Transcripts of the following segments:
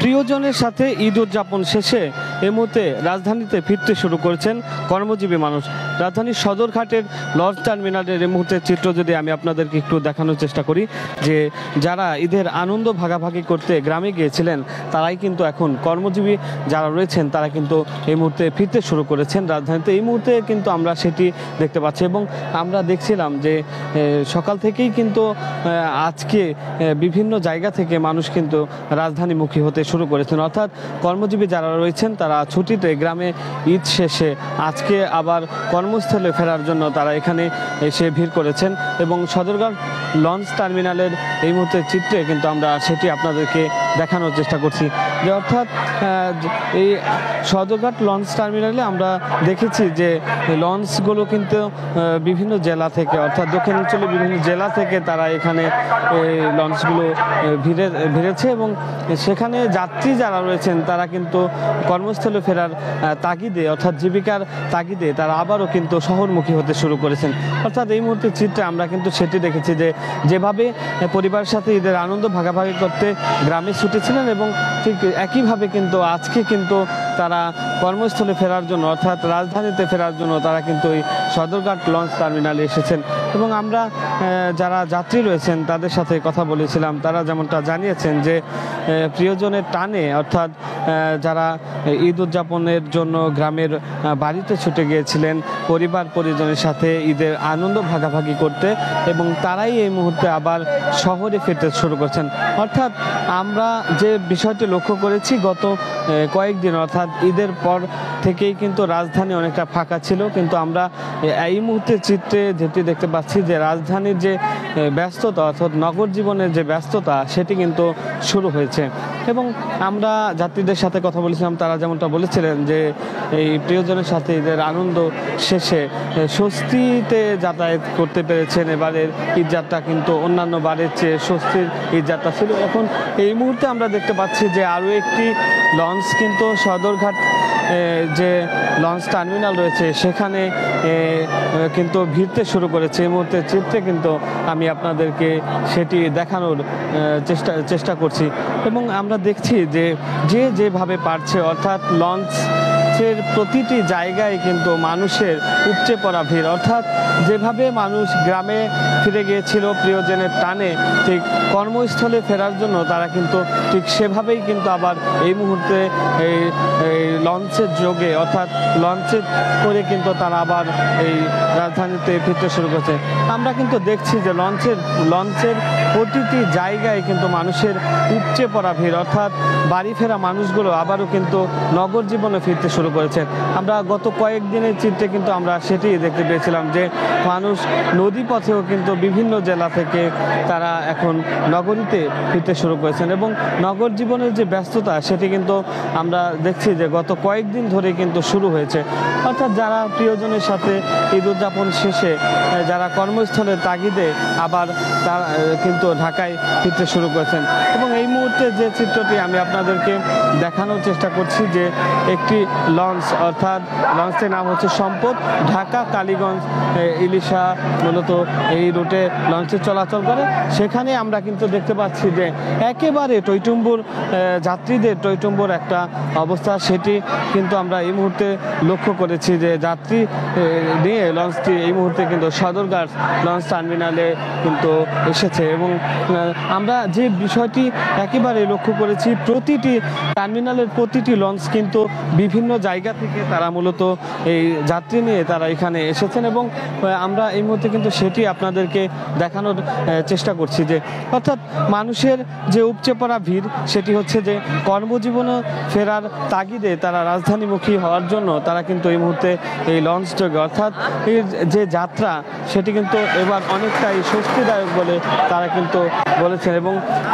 প্রিয়জনের সাথে ঈদ উদযাপন শেষে এই মুহূর্তে রাজধানীতে ফিরতে শুরু করেছেন কর্মজীবী মানুষ। রাজধানীর সদরঘাটের লঞ্চ টার্মিনালের এই মুহূর্তের চিত্র যদি আমি আপনাদেরকে একটু দেখানোর চেষ্টা করি, যে যারা ঈদের আনন্দ ভাগাভাগি করতে গ্রামে গিয়েছিলেন তারাই কিন্তু এখন কর্মজীবী যারা রয়েছেন তারা কিন্তু এই মুহূর্তে ফিরতে শুরু করেছেন রাজধানীতে। এই মুহূর্তে কিন্তু আমরা সেটি দেখতে পাচ্ছি এবং আমরা দেখছিলাম যে সকাল থেকেই কিন্তু আজকে বিভিন্ন জায়গা থেকে মানুষ কিন্তু রাজধানীমুখী হতে শুরু করেছেন, অর্থাৎ কর্মজীবী যারা রয়েছেন তারা ছুটিতে গ্রামে ঈদ শেষে আজকে আবার কর্মস্থলে ফেরার জন্য তারা এখানে এসে ভিড় করেছেন এবং সদরঘাট লঞ্চ টার্মিনালের এই মুহূর্তের চিত্রে কিন্তু আমরা সেটি আপনাদেরকে দেখানোর চেষ্টা করছি। যে অর্থাৎ এই সদরঘাট লঞ্চ টার্মিনালে আমরা দেখেছি যে লঞ্চগুলো কিন্তু বিভিন্ন জেলা থেকে, অর্থাৎ দক্ষিণাঞ্চলের বিভিন্ন জেলা থেকে তারা এখানে লঞ্চগুলো ভিড়েছে এবং সেখানে যাত্রী যারা রয়েছেন তারা কিন্তু কর্মস্থলে ফেরার তাগিদে, অর্থাৎ জীবিকার তাগিদে তারা আবারও কিন্তু শহরমুখী হতে শুরু করেছেন। অর্থাৎ এই মুহূর্তের চিত্রে আমরা কিন্তু সেটি দেখেছি যে যেভাবে পরিবারের সাথে ঈদের আনন্দ ভাগাভাগি করতে গ্রামে ছুটেছিলেন এবং ঠিক একইভাবে কিন্তু আজকে কিন্তু তারা কর্মস্থলে ফেরার জন্য, অর্থাৎ রাজধানীতে ফেরার জন্য তারা কিন্তু এই সদরঘাট লঞ্চ টার্মিনালে এসেছেন এবং আমরা যারা যাত্রী রয়েছেন তাদের সাথে কথা বলেছিলাম। তারা যেমনটা জানিয়েছেন যে প্রিয়জনের টানে, অর্থাৎ যারা ঈদ উদযাপনের জন্য গ্রামের বাড়িতে ছুটে গিয়েছিলেন পরিবার পরিজনের সাথে ঈদের আনন্দ ভাগাভাগি করতে, এবং তারাই এই মুহূর্তে আবার শহরে ফিরতে শুরু করছেন। অর্থাৎ আমরা যে বিষয়টি লক্ষ্য করেছি গত কয়েকদিন, অর্থাৎ ঈদের পর থেকেই কিন্তু রাজধানী অনেকটা ফাঁকা ছিল, কিন্তু আমরা এই মুহূর্তে চিত্রে যেটি দেখতে পাচ্ছি যে রাজধানীর যে ব্যস্ততা, অর্থাৎ নগর জীবনের যে ব্যস্ততা সেটি কিন্তু শুরু হয়েছে। এবং আমরা যাত্রীদের সাথে কথা বলেছিলাম, তারা যেমনটা বলেছিলেন যে এই প্রিয়জনের সাথে ঈদের আনন্দ শেষে স্বস্তিতে যাতায়াত করতে পেরেছেন। এবারের ঈদযাত্রা কিন্তু অন্যান্য বারের চেয়ে স্বস্তির ঈদযাত্রা ছিল। এখন এই মুহূর্তে আমরা দেখতে পাচ্ছি যে আরও একটি লঞ্চ কিন্তু সদরঘাট যে লঞ্চ টার্মিনাল রয়েছে সেখানে কিন্তু ভিড়তে শুরু করেছে। এই মুহূর্তে চিত্রে কিন্তু আমি আপনাদেরকে সেটি দেখানোর চেষ্টা করছি এবং আমরা দেখছি যে যেভাবে পারছে, অর্থাৎ লঞ্চের প্রতিটি জায়গায় কিন্তু মানুষের উপচে পড়া ভিড়। অর্থাৎ যেভাবে মানুষ গ্রামে ফিরে গিয়েছিল প্রিয়জনের টানে, ঠিক কর্মস্থলে ফেরার জন্য তারা কিন্তু ঠিক সেভাবেই কিন্তু আবার এই মুহূর্তে এই লঞ্চের যোগে, অর্থাৎ লঞ্চে করে কিন্তু তারা আবার এই রাজধানীতে ফিরতে শুরু করছে। আমরা কিন্তু দেখছি যে লঞ্চের প্রতিটি জায়গায় কিন্তু মানুষের উপচে পড়া ভিড়, অর্থাৎ বাড়ি ফেরা মানুষগুলো আবারও কিন্তু নগর জীবনে ফিরতে শুরু করেছে। আমরা গত কয়েকদিনের চিত্রে কিন্তু আমরা সেটি দেখতে পেয়েছিলাম যে মানুষ নদী পথেও কিন্তু বিভিন্ন জেলা থেকে তারা এখন নগরীতে ফিরতে শুরু করেছেন এবং নগর জীবনের যে ব্যস্ততা সেটি কিন্তু আমরা দেখছি যে গত কয়েকদিন ধরে কিন্তু শুরু হয়েছে। অর্থাৎ যারা প্রিয়জনের সাথে ঈদ উদযাপন শেষে যারা কর্মস্থলের তাগিদে আবার তারা কিন্তু ঢাকায় ফিরতে শুরু করেছেন এবং এই মুহূর্তে যে চিত্রটি আমি আপনাদেরকে দেখানোর চেষ্টা করছি যে একটি লঞ্চ, অর্থাৎ লঞ্চটির নাম হচ্ছে সম্পদ, ঢাকা কালীগঞ্জ ইলিশা মূলত এই রুটে লঞ্চে চলাচল করে। সেখানে আমরা কিন্তু দেখতে পাচ্ছি যে একেবারে টইটুম্বুর যাত্রীদের টইটুম্বুর একটা অবস্থা, সেটি কিন্তু আমরা এই মুহূর্তে লক্ষ্য করেছি যে যাত্রী নিয়ে লঞ্চটি এই মুহূর্তে কিন্তু সদরঘাট লঞ্চ টার্মিনালে কিন্তু এসেছে এবং আমরা যে বিষয়টি একেবারে লক্ষ্য করেছি প্রতিটি টার্মিনালের প্রতিটি লঞ্চ কিন্তু বিভিন্ন জায়গা থেকে তারা মূলত এই যাত্রী নিয়ে তারা এখানে এসেছেন এবং আমরা এই মুহূর্তে কিন্তু সেটি আপনাদেরকে দেখানোর চেষ্টা করছি যে অর্থাৎ মানুষের যে উপচে পড়া ভিড় সেটি হচ্ছে যে কর্মজীবনে ফেরার তাগিদে তারা রাজধানীমুখী হওয়ার জন্য তারা কিন্তু এই মুহূর্তে এই লঞ্চ যোগে, অর্থাৎ এর যে যাত্রা সেটি কিন্তু এবার অনেকটাই স্বস্তিদায়ক বলে তারা কিন্তু বলেছেন এবং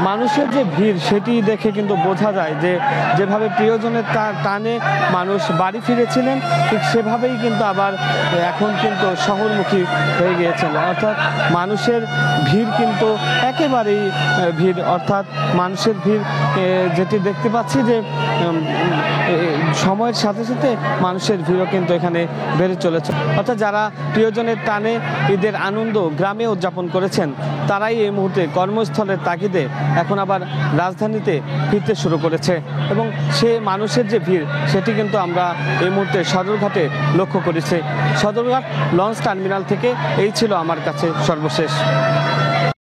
মানুষের যে ভিড় সেটি দেখে কিন্তু বোঝা যায় যে যেভাবে প্রিয়জনের টানে মানুষ মানুষ বাড়ি ফিরেছিলেন ঠিক সেভাবেই কিন্তু আবার এখন কিন্তু শহরমুখী হয়ে গিয়েছেন, অর্থাৎ মানুষের ভিড় কিন্তু একেবারেই ভিড়, অর্থাৎ মানুষের ভিড় যেটি দেখতে পাচ্ছি যে সময়ের সাথে সাথে মানুষের ভিড়ও কিন্তু এখানে বেড়ে চলেছে। অর্থাৎ যারা প্রিয়জনের টানে ঈদের আনন্দ গ্রামে উদযাপন করেছেন তারাই এই মুহূর্তে কর্মস্থলের তাগিদে এখন আবার রাজধানীতে ফিরতে শুরু করেছে, এবং সে মানুষের যে ভিড় সেটি কিন্তু আমরা এই মুহূর্তে সদরঘাটে লক্ষ্য করেছি। সদরঘাট লঞ্চ টার্মিনাল থেকে এই ছিল আমার কাছে সর্বশেষ।